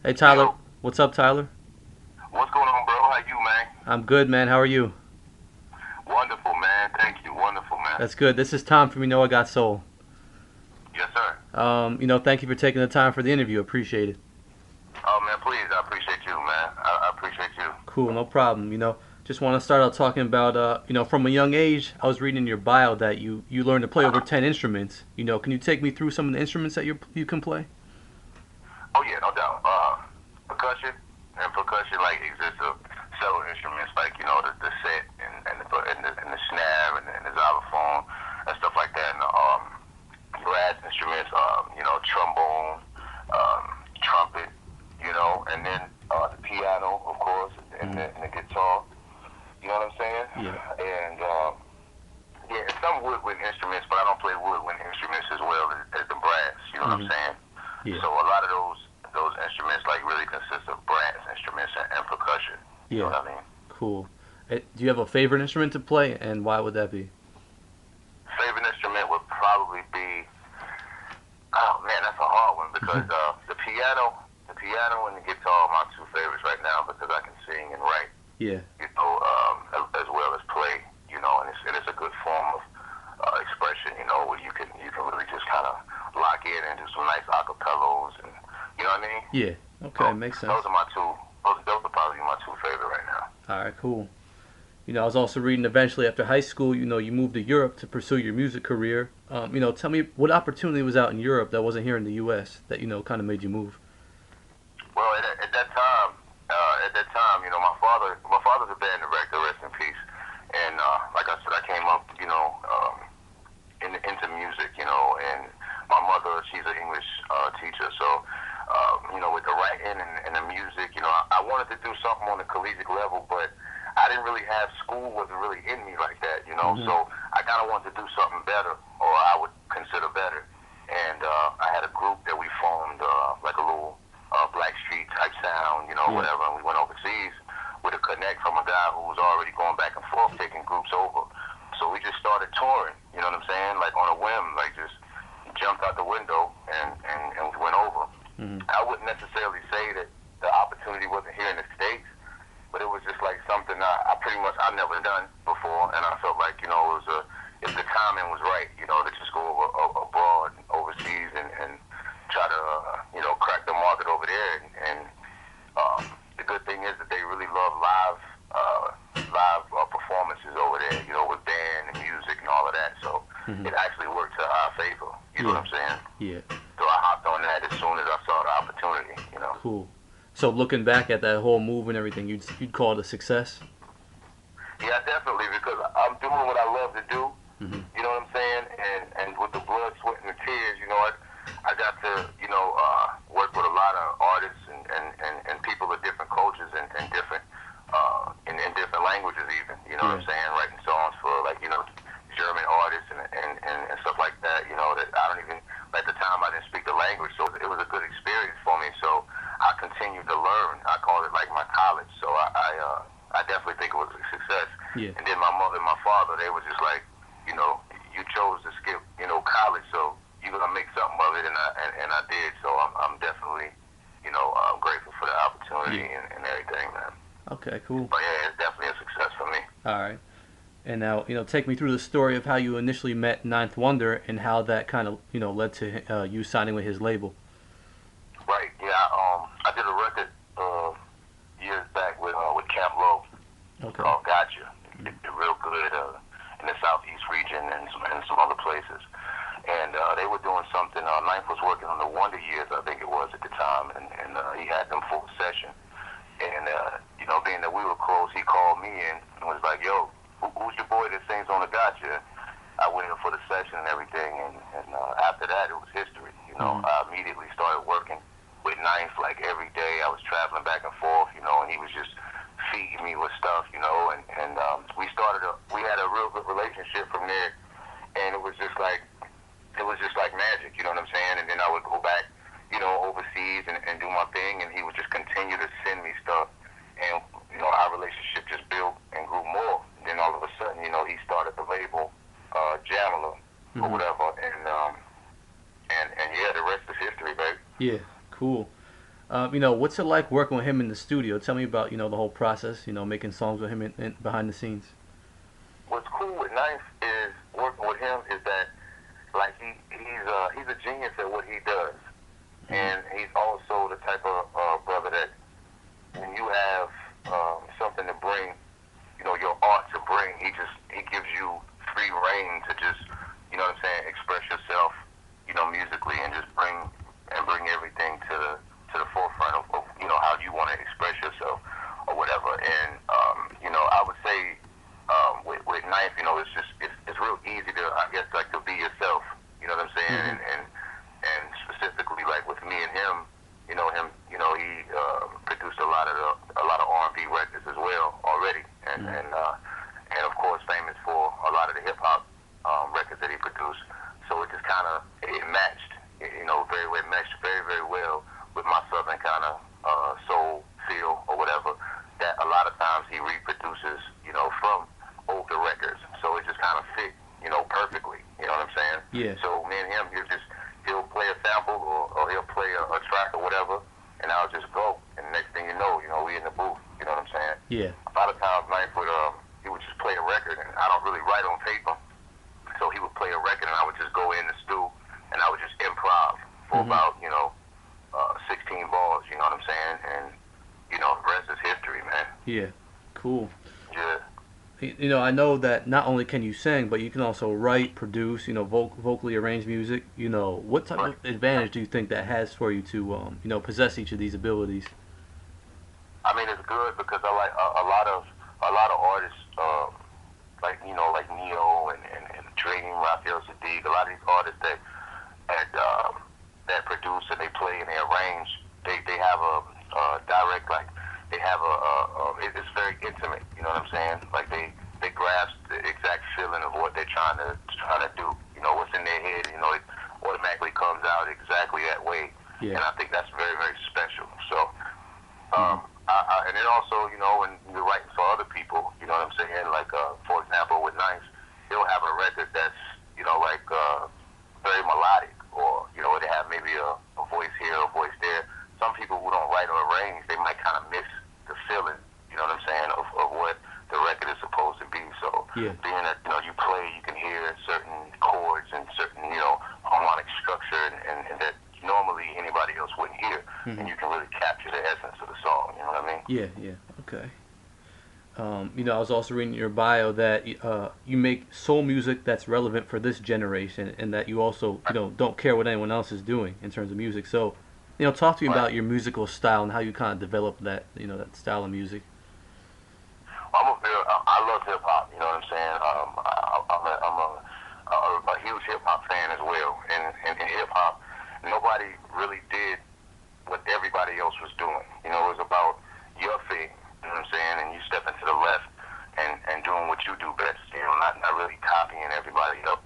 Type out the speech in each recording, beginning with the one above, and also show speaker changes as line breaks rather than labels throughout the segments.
Hey Tyler,
Yo,
what's up, Tyler?
what's going on, bro? How you, man?
I'm good, man. How are you?
Wonderful, man. Thank you. Wonderful, man.
That's good. This is Tom from I Got Soul.
Yes, sir.
Thank you for taking the time for the interview. Appreciate it.
Oh, man, please. I appreciate you, man. I appreciate you.
Cool, no problem. Just want to start out talking about, from a young age, I was reading in your bio that you learned to play over 10 instruments. Can you take me through some of the instruments that you can play?
Oh, yeah, no doubt. Percussion and percussion, like, exists of several instruments, like, the set and the snare and the xylophone and stuff like that. And, brass instruments, trombone, trumpet, and then the piano, of course,
Hmm.
and the guitar. You know what I'm saying?
Yeah.
And yeah, and some woodwind instruments, but I don't play woodwind instruments as well as the brass. You know what I'm
Hmm.
saying?
Yeah.
So a lot of those instruments like really consist of brass instruments and percussion. You know
Yeah.
what I mean?
Cool. Do you have a favorite instrument to play, and why would that be?
Favorite instrument would probably be, oh man, that's a hard one because the piano and the guitar are my two favorites right now because I can sing and write,
Yeah.
as well as play, and it's a good form of expression, where you can really just kind of lock in and do some nice acapellas, and you know what I mean.
Yeah.
So
Okay, makes
those
sense.
are my two. Those are probably my two favorite right now.
All right, cool. I was also reading eventually after high school, you moved to Europe to pursue your music career. Tell me what opportunity was out in Europe that wasn't here in the U.S. that, kind of made you move.
Well, at that time, my father's a band director, rest in peace. And like I said, I came up, into music, and my mother, she's an English teacher, so with the writing and the music, I wanted to do something on the collegiate level, but I didn't really have school wasn't really in me like that.
Hmm.
So I kind of wanted to do something better, or I would consider better. And I had a group that we formed, like a little Black Street type sound,
Yeah.
whatever. And we went overseas with a connect from a guy who was already going back and forth taking groups over. So we just started touring, you know what I'm saying? Like on a whim, like just jumped out the window and we went over.
Hmm.
I wouldn't necessarily say that the opportunity wasn't here in the States, but it was just like something I pretty much I've never done before, and I felt like it was if the timing was right, to just go over abroad, overseas, and try to crack the market over there. And the good thing is that they really love live performances over there, with band and music and all of that. So
Hmm.
it actually worked to our favor. You know
Yeah.
what I'm saying?
Yeah.
So I hopped on that as soon as I saw the opportunity.
Cool. So looking back at that whole move and everything, you'd call it a success.
Yeah, definitely, because I'm doing what I love to do.
Hmm.
You know what I'm saying? And with the blood, sweat, and the tears, I got to, work with a lot of artists and people of different cultures and different, in different languages even. You know what
Yeah.
I'm saying? Writing songs for like, German artists and stuff like that. That I don't even at the time I didn't speak the language, so it was a good experience for me. So I continued to learn. I call it like my college. So I definitely think it was a success.
Yeah.
And then my mother and my father, they were just like, you chose to skip, college, so you're gonna make something of it, and I did. So I'm definitely, grateful for the opportunity
Yeah.
and everything, man.
Okay. Cool.
But yeah, it's definitely a success for me.
All right. And now, take me through the story of how you initially met Ninth Wonder and how that kind of, led to you signing with his label.
Right? Yeah. I did a record years back with Camp Low
Okay.
called Gotcha. It did real good in the southeast region and some other places. And they were doing something. Ninth was working on the Wonder Years, I think it was at the time, and he had them for a session. And being that we were close, he called me in and was like, "Yo, who's your boy that sings on the Gotcha?" I went in for the session and everything, and after that, it was history.
Hmm.
I immediately started working with Ninth like every day. I was traveling back and forth, and he was just feeding me with stuff, and we had a real good relationship from there, and it was just like magic, you know what I'm saying? And then I would go back, overseas and do my thing, and he would just continue to send me stuff, and our relationship just built and grew more. And then all of a sudden, he started the label, Jamila or
Hmm.
whatever, and yeah, the rest is history, baby.
Yeah. Cool. What's it like working with him in the studio? Tell me about, the whole process, making songs with him behind the scenes.
What's cool with Ninth is working with him is that like he's a genius at what he does,
Mm-hmm.
and he's also the type of brother that when you have something to bring, your art to bring, he gives you free reign to just, what I'm saying, express yourself, musically, and just bring everything to the forefront of how you want to express yourself or whatever. And I would say with Knife, it's real easy to, I guess, like to be yourself. You know what I'm saying?
Mm-hmm.
And specifically like with me and him, he produced a lot of R&B records as well already,
Mm-hmm.
And of course famous for a lot of the hip hop records that he produced. So it just kind of it matched, matched very very well with my southern kind of soul feel or whatever. That a lot of times he reproduces, from older records. So it just kind of fit, perfectly. You know what I'm saying?
Yeah.
So me and him, he'll play a sample or he'll play a track or whatever, and I'll just go. And the next thing you know, we in the booth. You know what I'm saying?
Yeah.
A lot of times, Knife would he would just play a record, and I don't really write on paper, so he would play a record, and I would just go in the stew, and I would just improv for
Mm-hmm.
about 16 balls. You know what I'm saying? And the rest is history, man.
Yeah. Cool.
Yeah.
I know that not only can you sing, but you can also write, produce, vocally arrange music. What type
Right.
of advantage do you think that has for you to, possess each of these abilities?
I mean, it's good because I like a lot of artists, like Neo and Dream, Raphael Sadiq, a lot of these artists that produce and they play and they arrange. They have a direct, like they have it's very intimate. You know what I'm saying? Like they grasp the exact feeling of what they're trying to do. What's in their head. It automatically comes out exactly that way.
Yeah.
And I think that's very very special. So.
Mm-hmm.
And then also, when you're writing for other people, you know what I'm saying? Like, for example, with Nice, he'll have a record that's, very melodic, or, they have maybe a voice here, a voice there. Some people who don't write or arrange, they might kind of miss the feeling, you know what I'm saying, of what the record is supposed to be. So,
Yeah.
being that, you play, you can hear certain chords and certain, harmonic structure, and that normally anybody else wouldn't hear,
Mm-hmm.
and you can really capture the essence of the song. You know what I mean?
Yeah. Yeah. Okay. I was also reading in your bio that you make soul music that's relevant for this generation, and that you also, don't care what anyone else is doing in terms of music. So, talk to me
Right.
about your musical style and how you kind of develop that, that style of music.
I love hip hop. You know what I'm saying? I'm a huge hip hop fan as well. And in hip hop, nobody really did what everybody else was doing. It was about your thing. You know what I'm saying? And you stepping to the left and doing what you do best. Not really copying everybody else.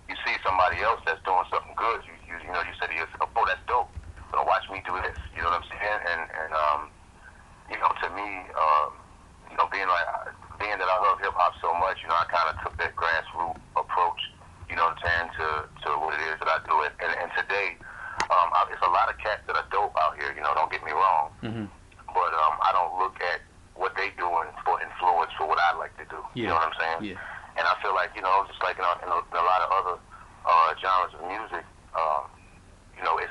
You see somebody else that's doing something good. You say to yourself, "Oh, that's dope. So watch me do this." You know what I'm saying? And to me, being that I love hip hop so much, I kind of took that grassroots approach, you know what I'm saying, to what it is that I do. And today, it's a lot of cats that are dope out here, don't get me wrong.
Mm-hmm.
But I don't look at what they doing for influence for what I like to do.
Yeah.
You know what I'm saying?
Yeah.
And I feel like, just like in a lot of other genres of music,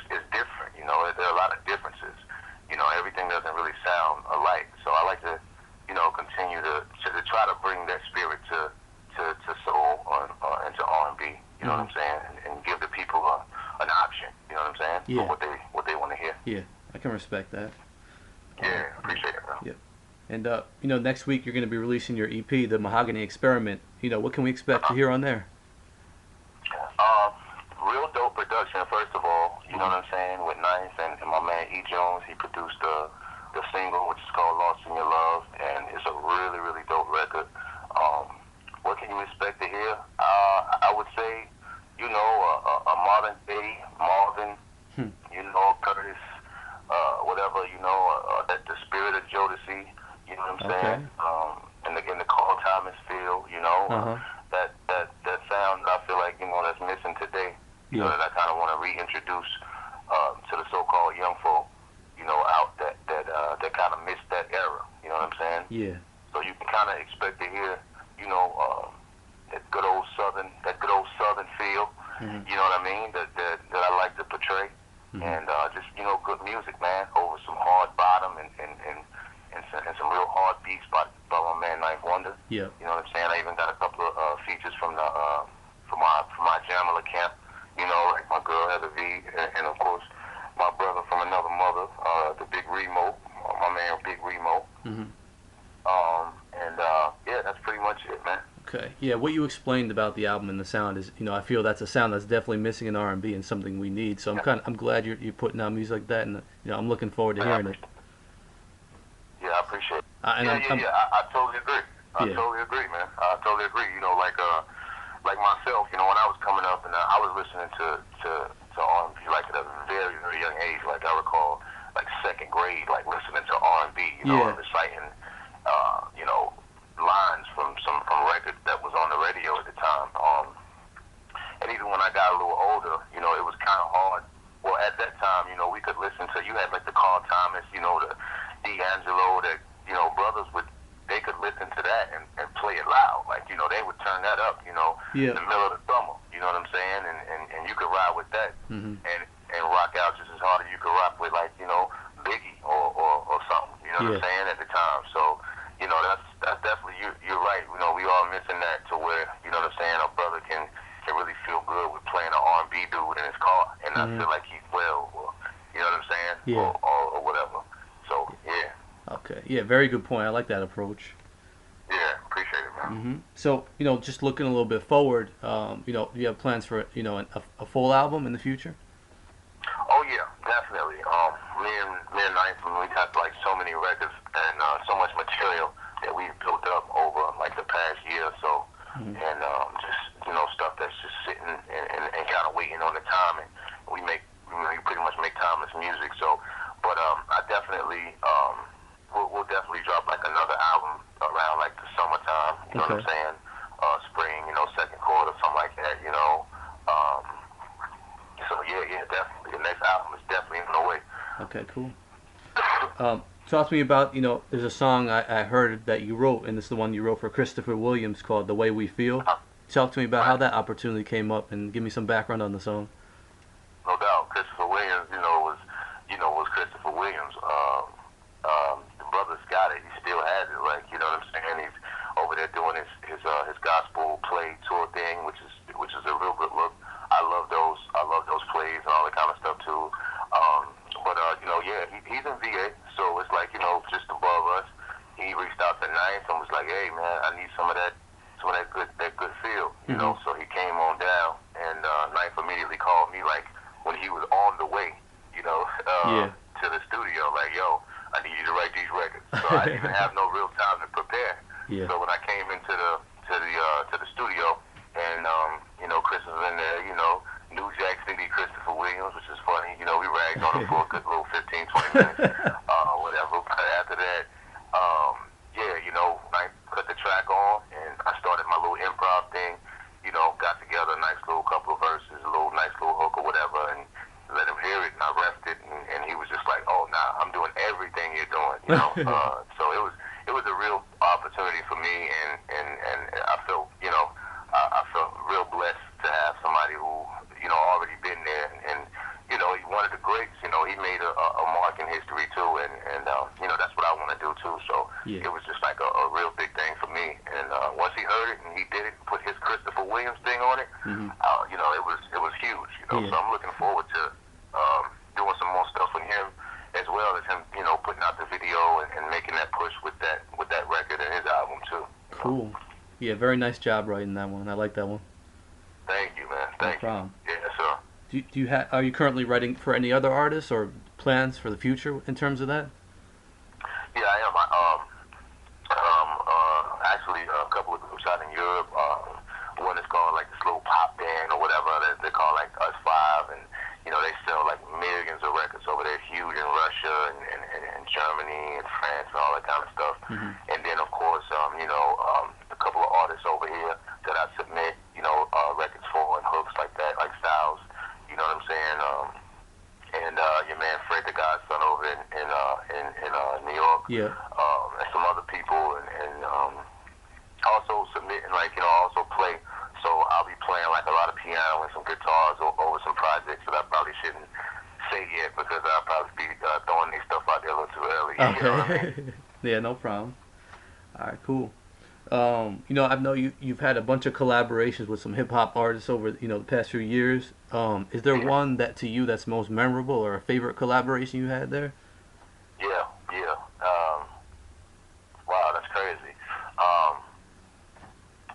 it's different. There are a lot of differences. Everything doesn't really sound alike. So I like to, continue to try to bring that spirit to soul and to R&B. You know what I'm saying? And give the people an option. You know what I'm saying?
Yeah.
For what they want to hear.
Yeah. I can respect that.
Yeah, appreciate it, bro.
Yep. And next week you're going to be releasing your EP, The Mahogany Experiment. What can we expect to hear on there?
Real dope production, first of all. You know what I'm saying? With Nice and my man E. Jones, he produced the single, which is called Lost in Your Love, and it's a really, really dope record. What can you expect to hear? I would say, a modern day Marvin, Curtis, whatever, that the spirit of Jodeci, you know what I'm saying? And again, the Carl Thomas feel,
Uh-huh.
that sound I feel like, that's missing today.
Yeah.
That I kind of want to reintroduce to the so-called young folk, that kind of missed that era. You know what I'm saying?
Yeah.
So you can kind of expect to hear, that good old southern feel.
Mm-hmm.
You know what I mean? That I like to portray,
Mm-hmm.
and just good music, man, over some hard bottom and some real hard beats by my man Ninth Wonder.
Yeah.
You know what I'm saying? I even got a couple of features from my Jamila camp. Like my girl Heather V, and of course my brother from another mother, the Big Remo, my man Big Remo.
Mm-hmm.
Yeah, that's pretty much it, man.
Okay. Yeah, what you explained about the album and the sound is, I feel that's a sound that's definitely missing in R&B and something we need. So I'm glad you're putting out music like that, and I'm looking forward to hearing it.
Yeah, I appreciate it.
I
totally agree. I totally agree, man. I totally agree. Like myself, when I was coming up and I was listening to R&B like at a very, very young age. Like I recall, like second grade, like listening to R&B, and reciting, lines from records that was on the radio at the time. And even when I got a little older, it was kind of hard. Well, at that time, we could listen to, you had like the Carl Thomas, the D'Angelo, that, brothers they could listen to that and play it loud. Like, they would turn that up, in the middle of the summer, you know what I'm saying? And you could ride with that and rock out just as hard as you could rock with, like, Biggie or something, you know what I'm saying, at the time. So, that's definitely, you're right. We all missing that to where, you know what I'm saying, a brother can really feel good with playing an R&B dude in his car and not feel like he's or, you know what I'm saying?
Yeah.
Or whatever. So, yeah.
Okay. Yeah, very good point. I like that approach.
Yeah, appreciate it, man.
Mm-hmm. So, just looking a little bit forward, do you have plans for, a full album in the future?
Oh, yeah, definitely. Me and Ninth, we got, like, so many records and so much material that we've built up over, like, the past year or so. And just, stuff that's just sitting and kind of waiting on the time. And we pretty much make timeless music. So, but I definitely, we'll definitely drop, like, another album around, like, the summertime. You know what I'm saying? Spring, second quarter, something like that, So, yeah, definitely. The next album is definitely on the way.
Okay, cool. Talk to me about, there's a song I heard that you wrote, and it's the one you wrote for Christopher Williams called The Way We Feel. Talk to me about how that opportunity came up and give me some background on the song.
No doubt. Christopher Williams, was Christopher Williams. The brother's got it. He still has it. Like, you know what I'm saying? He's over there doing his gospel play tour thing, which is a real good look. I love those plays and all that kind of stuff too. He's in VA, so it's like, just above us. He reached out to Ninth and was like, "Hey, man, I need some of that good feel," So he came on down, and Ninth immediately called me, like, when he was on the way, to the studio, like, "Yo, I need you to write these records." So I didn't even have no real time to prepare.
Yeah.
So when I came into the studio, and Chris was in there, New Jack City Christopher Williams, which is funny. We ragged on him for a good little 15, 20 minutes, whatever. But after that, I put the track on, and I started my little improv thing. Got together a nice little couple of verses, a nice little hook or whatever, and let him hear it, and I refed it, and he was just like, "Oh, nah, I'm doing everything you're doing," So it was a real opportunity for me, and I felt, I felt real blessed to have somebody who, already been there, and he's one of the greats. He made a mark in history too, and that's what I want to do too. So it was just like a real big thing for me. And once he heard it and he did it, put his Christopher Williams thing on it, it was huge. So I'm looking forward to doing some more stuff with him, as well as him, putting out the video and making that push with that record and his album too.
Cool. Yeah, very nice job writing that one. I like that one.
Thank you, man. Thank you.
No problem.
Yeah, sure.
Do you are you currently writing for any other artists or plans for the future in terms of that?
Yeah, I am. Actually, a couple of groups out in Europe. One is called like this little pop band or whatever. They call like Us Five, and they sell like millions of records over there, huge in Russia and Germany and France and all that kind of stuff. And then of course, a couple of artists over here that I submit, records for and hooks like that, like Styles. You know what I'm saying? And your man Fred the Godson over in New York,
Yeah.
and some other people, and also submitting, like, also play. So I'll be playing like a lot of piano and some guitars over some projects that I probably shouldn't say yet because I'll probably be throwing these stuff out there a little too early. You know what I mean?
Okay. Yeah, no problem. All right, cool. I know you've had a bunch of collaborations with some hip hop artists over the past few years. Is there
Yeah,
one that to you that's most memorable or a favorite collaboration you had there?
yeah, yeah. Wow, that's crazy. Um,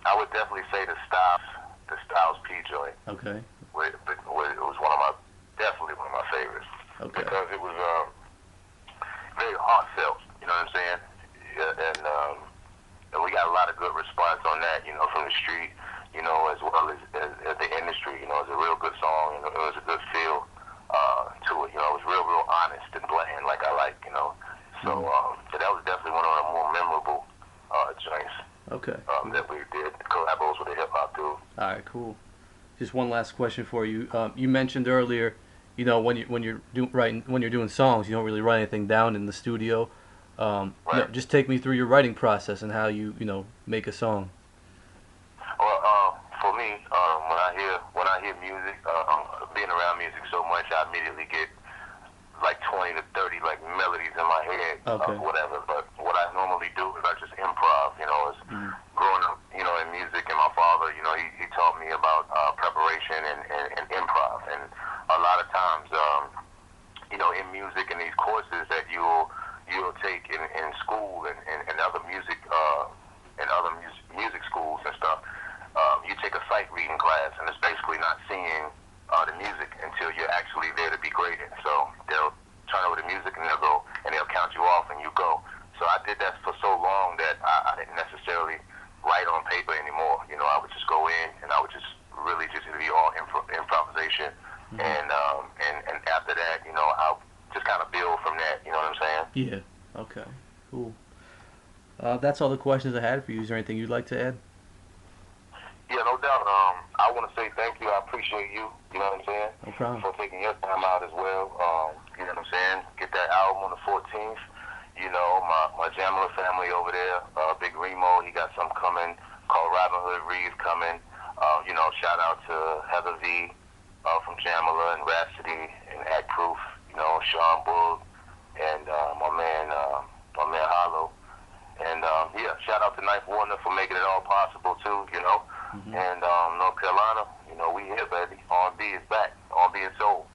I would definitely say the Styles P joint.
Okay.
It was one of my definitely one of my favorites
Okay.
because it was very heartfelt. You know what I'm saying? Yeah, and we got a lot of good response on that. From the street. As well as the industry. It's a real good song. It was a good feel to it. It was real honest and bland, like I like. So
Hmm.
so that was definitely one of the more memorable joints
Okay. Cool.
that we did. Collabos with the hip hop dude.
All right. Cool. Just one last question for you. You mentioned earlier, when you're doing songs, you don't really write anything down in the studio.
Right.
Just take me through your writing process and how you make a song.
Well, for me, when I hear music, being around music so much, I immediately get like 20 to 30 like melodies in my head,
Okay.
whatever. But what I normally do is I just improv. As
Hmm.
growing up, in music, and my father, he taught me about preparation and improv. And a lot of times, in music and these courses that you'll take in school and other music music schools and stuff. You take a sight reading class, and it's basically not seeing the music until you're actually there to be graded. So they'll turn over the music and they'll count you off and you go. So I did that for so long that I didn't necessarily write on paper anymore. I would just go in and I would just really just be all improvisation.
Hmm.
And after that, I'll just kind of build from that. You know what I'm saying?
Yeah. Okay. Cool. That's all the questions I had for you. Is there anything you'd like to add?
Yeah, no doubt. I want to say thank you. I appreciate you. You know what I'm saying?
No problem.
For taking your time out as well. You know what I'm saying? Get that album on the 14th. My Jamila family over there, Big Remo, he got some coming called Robin Hood Reeve coming. Shout out to Heather V from Jamila and Rhapsody and Act Proof. Sean Bull and my man Hollow. And yeah, shout out to Knife Warner for making it all possible too.
Hmm.
And North Carolina, we here, baby. R&B is back. R&B and soul.